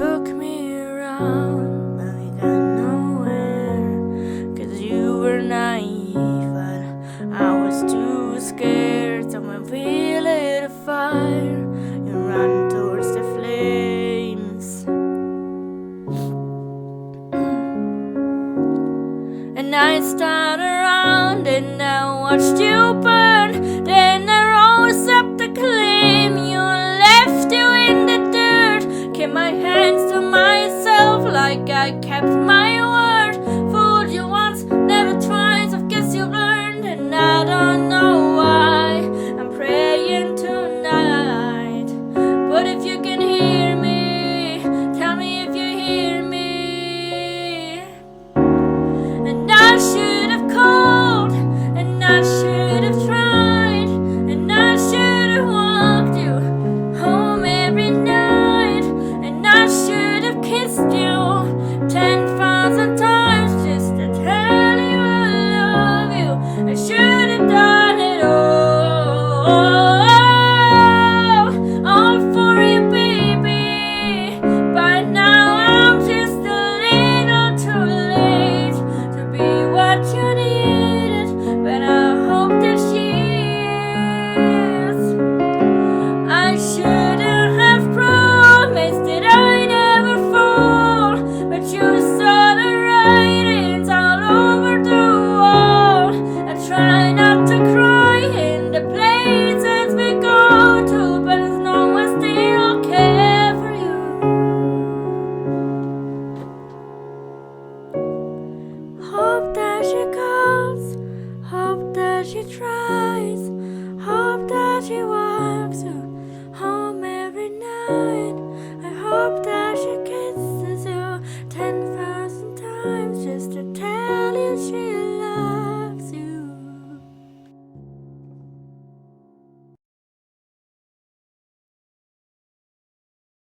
took me around, but we got nowhere, 'cause you were naive, but I was too scared. So when we lit a fire, you ran towards the flames. And I stood around and I watched you burn. Then I rose up to claim you, left you in the dirt. Kept my hands to myself like I kept my word. Fooled you once, never twice, I guess you've learned. And I don't know why I'm praying tonight, but if you can hear me, tell me if you hear me. And I should have called, and I should have tried, and I should have walked you home every night, and I should have kissed